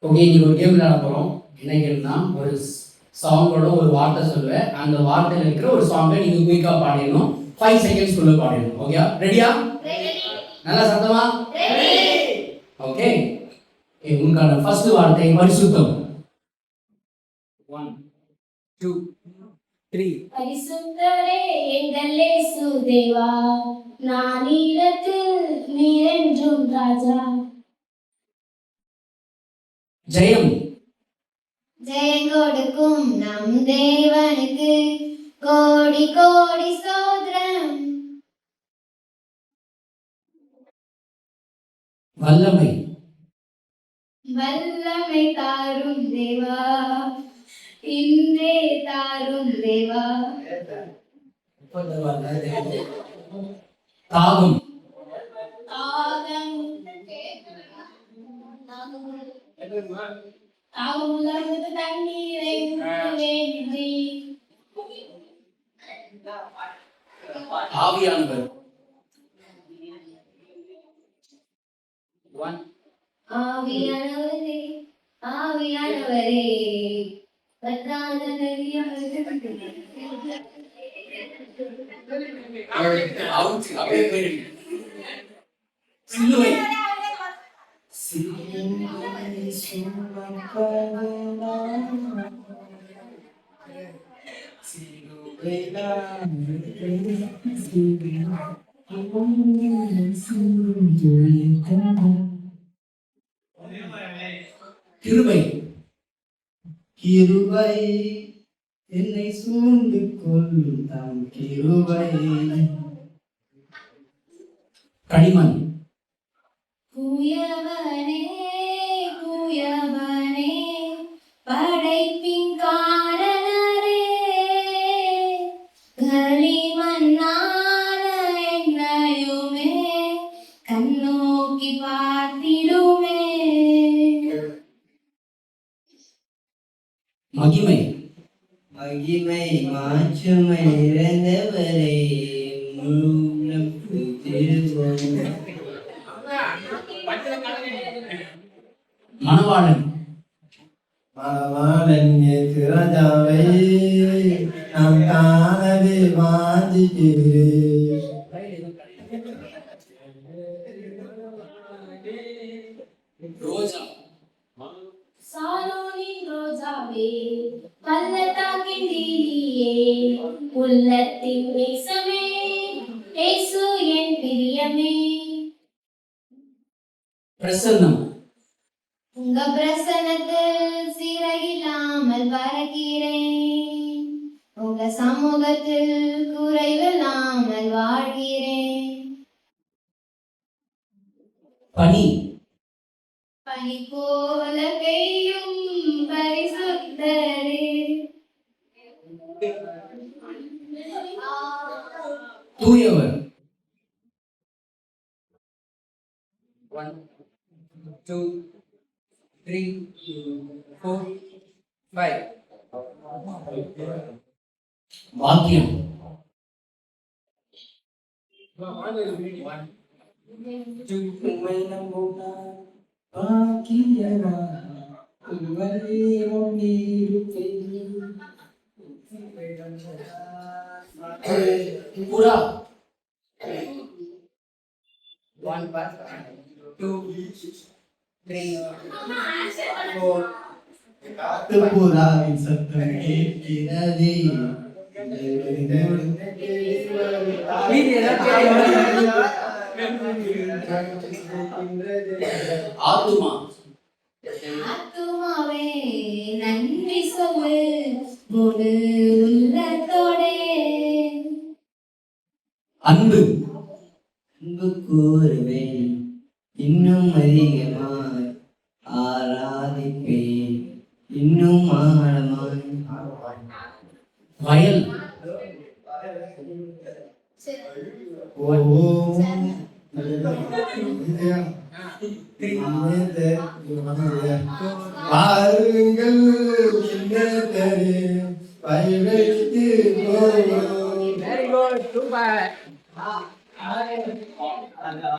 Okay, இன்னைக்கு ஒரு game விளையாட போகிறோம். என்ன கேம்னா, ஒரு சாங்கோட ஒரு வார்த்தை சொல்லுவேன். அந்த வார்த்தையில் இருக்கிற ஒரு சாங்கை நீங்கள் குயிக்காக பாடிடணும். 5 செகண்ட்ஸ்க்குள்ளே பாடிடணும். ஓகே, ரெடியா? நல்லா சத்தமா? ஓகே, உங்களுக்கான ஃபர்ஸ்ட் வார்த்தை பரிசுத்தம். 1 2 3. பரிசுத்தரே எங்கள் இயேசு தேவா, நான் இடத்தில் நீரென்றும் ராஜா. ஜெயம். ஜெயம் கொடுக்கும் நம் தேவனுக்கு கோடி கோடி ஸ்தோத்திரம். வல்லமை. வல்லமை தாரும் தேவா, இன்றே தாரும் தேவா. தாகம். தாகமுள்ளவர்களுக்கு தண்ணீரை ஊற்றுவேன். ஆவியானவர். 1 ஆவியானவரே, ஆவியானவரே, பற்றாத சிலுவை. கிருபை. கிருபை என்னை சூழ்ந்து கொள்ளும் தம் கிருபை. களிமண். கூயவனே, கூயவனே, படைப்பின் காரணரே, களிமண்ணான என்னையுமே கண்ணோக்கி பார்த்திடுமே. மகிமை. மகிமை மாட்சிமை இறந்தவரை முழுவதும் திருவோம். மணவாளன். மணவாளன் இயேசு ராஜாவை நாம் காணவே வாஞ்சிக்கிறேன். ரோஜா. சாரோனின் ரோஜாவே, பள்ளத்தாக்கின் லீலியே, உள்ளத்தின் நேசமே, இயேசு என் பிரியமே. பிரசன்னம். உங்க பிரசன்னத்தில் சிறகில்லாமல் பறக்கிறேன், உங்க சமூகத்தில் குறைவில்லாமல் வாழ்கிறேன். பனி. பனி போல பெய்யும் பரிசுத்தரே. தூயவர். 1 2 3 4 5. வாக்கியம். 1 2 உம்மை நம்புவார் பாக்கியவான், உம்மையும் இருப்பேன். புறா. 1 2 3 4. காட்டுப்புறாவின் சத்தம் கேட்கிறதே. ஆத்துமா. ஆத்துமாவே நன்றி சொல்லு முழு உள்ளத்தோடே. அன்பு. அன்பு கூறுவேன், இன்னும் அதிகமாய் ஆராதிப்பேன், இன்னும் ஆழமாய். வயல். பாருங்கள் பயிரைத்து வெரி குட், சூப்பர்.